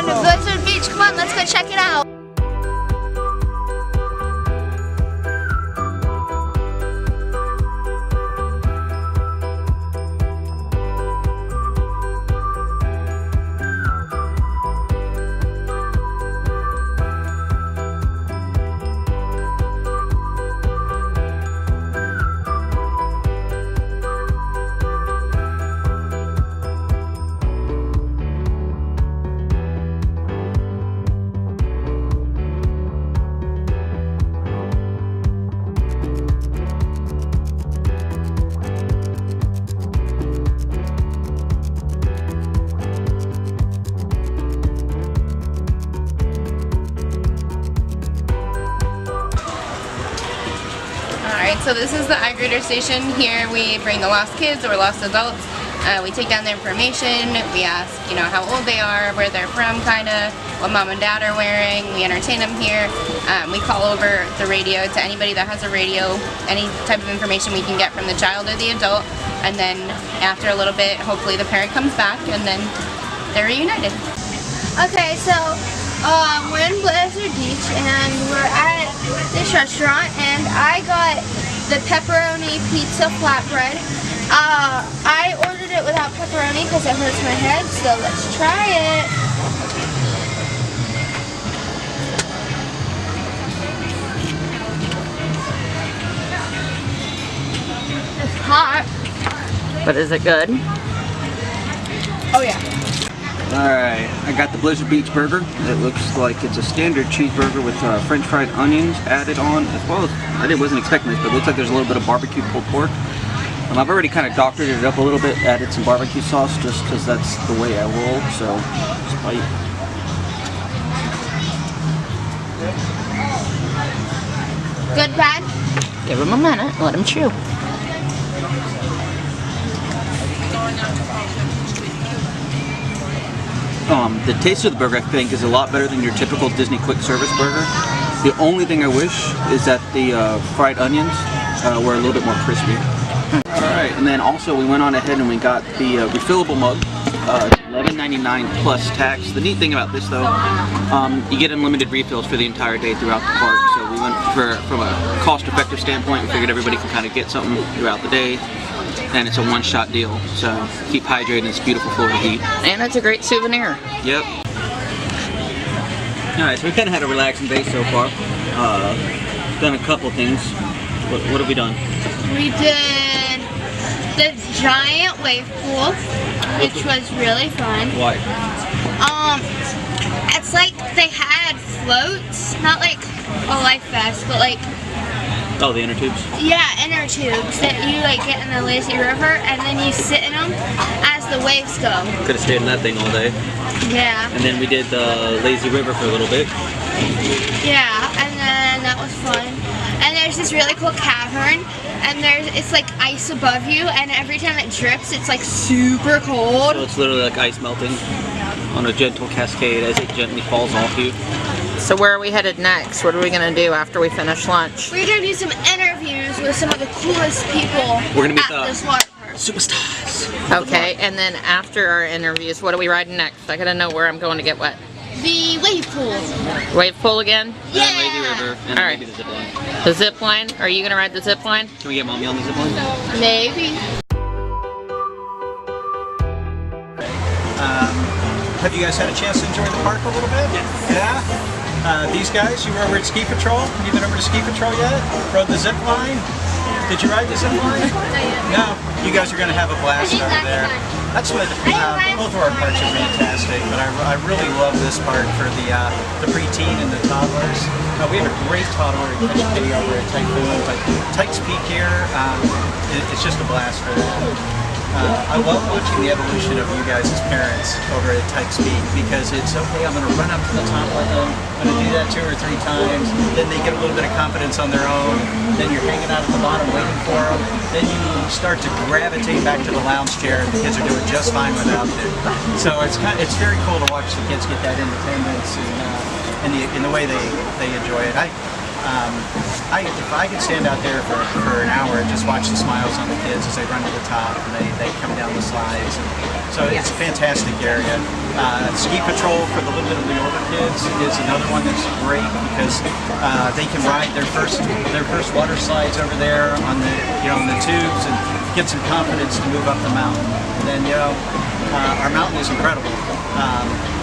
on Blizzard Beach. Come on, let's go check it out. So this is the iGreeter station. Here we bring the lost kids or lost adults. We take down their information. We ask, you know, how old they are, where they're from, kind of, what mom and dad are wearing. We entertain them here. We call over the radio to anybody that has a radio, any type of information we can get from the child or the adult. And then after a little bit, hopefully the parent comes back and then they're reunited. Okay, so we're in Blizzard Beach and we're at this restaurant and I got the pepperoni pizza flatbread. I ordered it without pepperoni because it hurts my head, so let's try it. It's hot. But is it good? Oh yeah. Alright, I got the Blizzard Beach burger. It looks like it's a standard cheeseburger with french fried onions added on, as well as, I wasn't expecting this, but it looks like there's a little bit of barbecue pulled pork. I've already kind of doctored it up a little bit, added some barbecue sauce just because that's the way I roll, so just bite. Good, bad? Give him a minute, let him chew. The taste of the burger, I think, is a lot better than your typical Disney quick service burger. The only thing I wish is that the fried onions were a little bit more crispy. Alright, and then also we went on ahead and we got the refillable mug, $11.99 plus tax. The neat thing about this though, you get unlimited refills for the entire day throughout the park. So we went from a cost-effective standpoint, we figured everybody can kind of get something throughout the day. And it's a one-shot deal, so keep hydrated in this beautiful Florida heat. And it's a great souvenir. Yep. Alright, so we kind of had a relaxing day so far. Done a couple things. What have we done? We did the giant wave pool, which was really fun. Why? It's like they had floats, not like a life vest, but like, oh, the inner tubes? yeah, inner tubes that you like get in the lazy river and then you sit in them as the waves go. Could have stayed in that thing all day. Yeah. And then we did the lazy river for a little bit. Yeah, and then that was fun. And there's this really cool cavern, and it's like ice above you, and every time it drips, it's like super cold. So it's literally like ice melting on a gentle cascade as it gently falls off you. So where are we headed next? What are we going to do after we finish lunch? We're going to do some interviews with some of the coolest people We're gonna meet at the this water park. Superstars. Okay, and then after our interviews, what are we riding next? I gotta know where I'm going to get wet. The wave pool. Wave pool again? Yeah. And lazy river, and All right. maybe the zip line. The zip line? Are you gonna ride the zip line? Can we get mommy on the zip line? Maybe. Have you guys had a chance to enjoy the park a little bit? Yeah? These guys, you were over at Ski Patrol? You been over to Ski Patrol yet? Rode the zip line? Did you ride the zip line? No. You guys are going to have a blast over there. That's what, both of our parks are fantastic, but I really love this park for the preteen and the toddlers. We have a great toddler activity over at Typhoon, but Tykes Peak here, it's just a blast for them. I love watching the evolution of you guys as parents over at Tykes Peak because it's okay, I'm going to run up to the top with them, I'm going to do that 2 or 3 times, then they get a little bit of confidence on their own, then you're hanging out at the bottom waiting for them, then you start to gravitate back to the lounge chair and the kids are doing just fine without it. So it's very cool to watch the kids get that independence and the way they enjoy it. If I could stand out there for an hour and just watch the smiles on the kids as they run to the top and they come down the slides. And so it's a fantastic area. Ski Patrol for the little bit of the older kids is another one that's great because they can ride their first water slides over there on the on the tubes and get some confidence to move up the mountain. And then our mountain is incredible.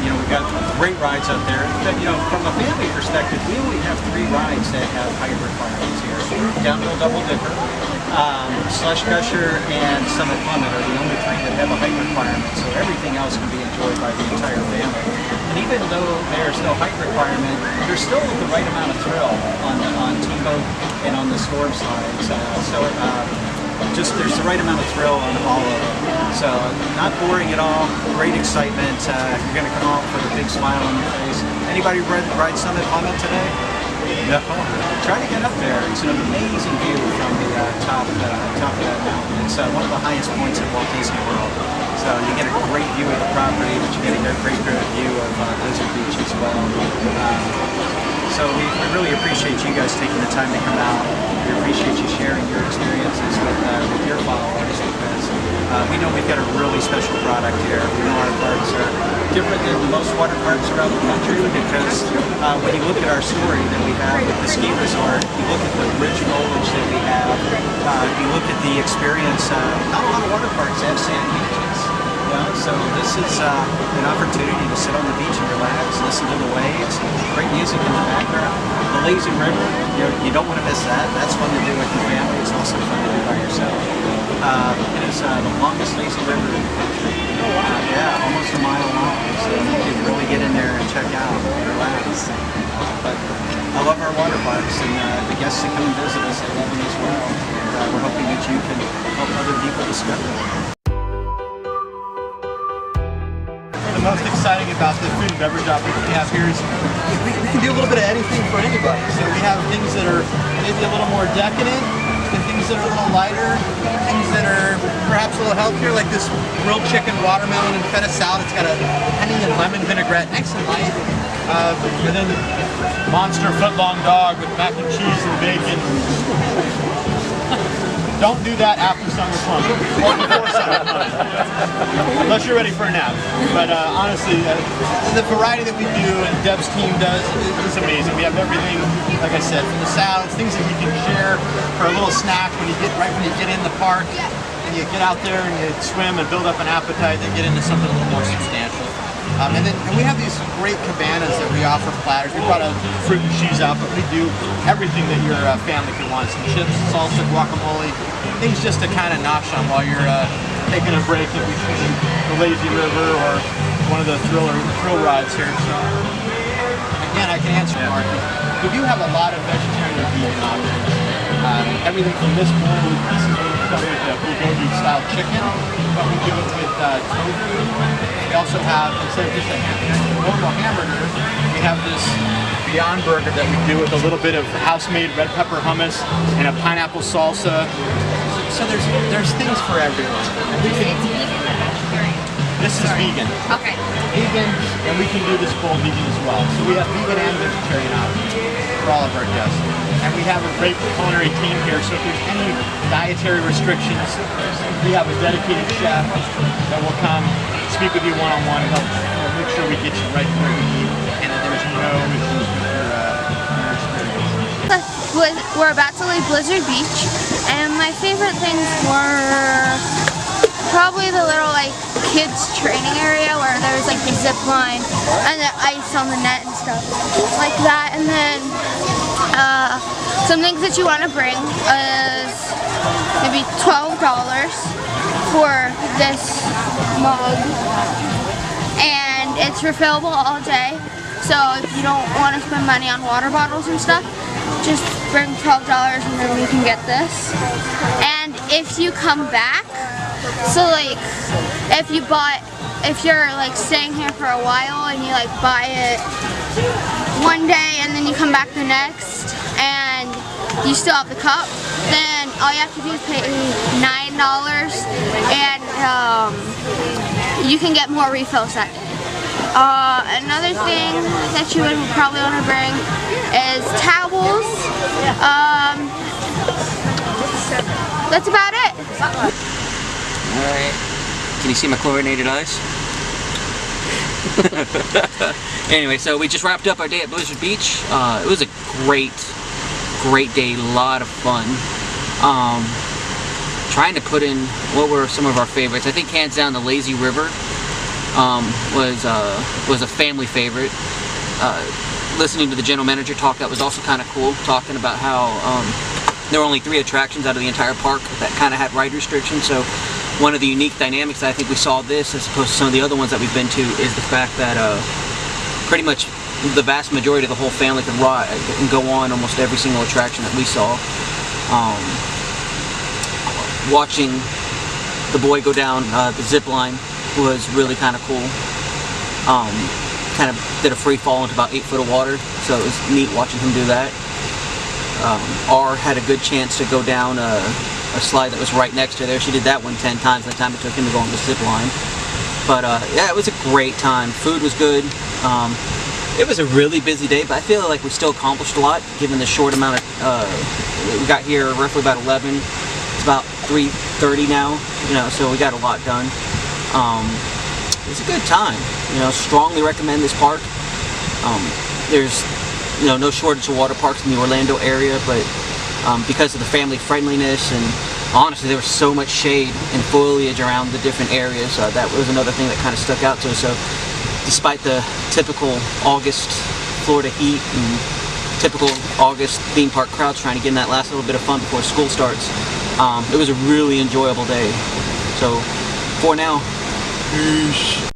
We've got great rides up there. But, from a family perspective, we only have 3 rides that have height requirements here. Downhill Double Dipper, Slush Gusher, and Summit Plummet are the only 3 that have a height requirement. So everything else can be enjoyed by the entire family. And even though there's no height requirement, there's still the right amount of thrill on Teamboat and on the storm slides. There's the right amount of thrill on all of them. So not boring at all, great excitement. You're going to come out with a big smile on your face. Anybody ride Summit Plummet today? No. Try to get up there. It's an amazing view from the top of that mountain. It's one of the highest points in Walt Disney World. So you get a great view of the property, but you get a great view of Blizzard Beach as well. So we really appreciate you guys taking the time to come out. We appreciate you sharing your experiences with your followers because we know we've got a really special product here. We know our parks are different than most water parks around the country because when you look at our story that we have with the ski resort, you look at the rich foliage that we have, you look at the experience, not a lot of water parks have sand beaches. So this is an opportunity to sit on the beach and relax, listen to the waves, great music in the background. The lazy river, you don't want to miss that. That's fun to do with your family. It's also fun to do by yourself. It is the longest lazy river in the country. Almost a mile long. So you can really get in there and check out and relax. But I love our water parks and the guests that come and visit us, I love them as well. And we're hoping that you can help other people discover them. The most exciting about the food and beverage option we have here is we can do a little bit of anything for anybody. So we have things that are maybe a little more decadent, and things that are a little lighter, things that are perhaps a little healthier, like this grilled chicken, watermelon, and feta salad. It's got a honey and lemon vinaigrette, nice and light. And then monster footlong dog with mac and cheese and bacon. Don't do that after Summer Plummet or before Summer Plummet, unless you're ready for a nap. But honestly, the variety that we do and Deb's team does is amazing. We have everything, like I said, from the salads, things that you can share for a little snack when you get in the park and you get out there and you swim and build up an appetite, then get into something a little more substantial. And we have these great cabanas that we offer platters. We brought a fruit and cheese out, but we do everything that your family can want. Some chips, salsa, guacamole, things just to kind of nosh on while you're taking a break in between the lazy river or one of the thrill rides here. So again, I can answer Mark. We do have a lot of vegetarian and vegan options. Everything from this morning pieces of bulgogi style chicken, but we do it with tofu. We also have, instead of just a normal hamburger, we have this Beyond Burger that we do with a little bit of house-made red pepper hummus and a pineapple salsa. So there's things for everyone. This is vegan. Okay. Vegan, and we can do this full vegan as well. So we have vegan and vegetarian options for all of our guests. And we have a great culinary team here, so if there's any dietary restrictions, we have a dedicated chef that will come speak with you one-on-one and help make sure we get you right where you need and that there's no issues with your experience. We're about to leave Blizzard Beach, and my favorite things were probably the little kids training area where there's the zip line and the ice on the net and stuff like that. And then some things that you want to bring is maybe $12 for this mug, and it's refillable all day. So if you don't want to spend money on water bottles and stuff, just bring $12 and then we can get this. And if you come back, so if you're staying here for a while and you buy it one day and then you come back the next and you still have the cup, then all you have to do is pay $9 and you can get more refills that day. Another thing that you would probably want to bring is towels. That's about it. Alright. Can you see my chlorinated eyes? Anyway, so we just wrapped up our day at Blizzard Beach. It was a great day, a lot of fun. Trying to put in what were some of our favorites. I think hands down the Lazy River was a family favorite. Listening to the general manager talk, that was also kind of cool, talking about how there were only 3 attractions out of the entire park that kind of had ride restrictions. So one of the unique dynamics that I think we saw this, as opposed to some of the other ones that we've been to, is the fact that pretty much the vast majority of the whole family could ride and go on almost every single attraction that we saw. Watching the boy go down the zip line was really kind of cool. Kind of did a free fall into about 8 foot of water, so it was neat watching him do that. R had a good chance to go down a slide that was right next to her there. She did that one 10 times by the time it took him to go on the zip line. But yeah, it was a great time. Food was good. It was a really busy day, but I feel like we still accomplished a lot given the short amount of, we got here roughly about 11. It's about 3:30 now, so we got a lot done. It was a good time. Strongly recommend this park. There's no shortage of water parks in the Orlando area, but because of the family friendliness, and honestly there was so much shade and foliage around the different areas, that was another thing that kind of stuck out to us. So despite the typical August Florida heat and typical August theme park crowds trying to get in that last little bit of fun before school starts, it was a really enjoyable day. So for now, peace.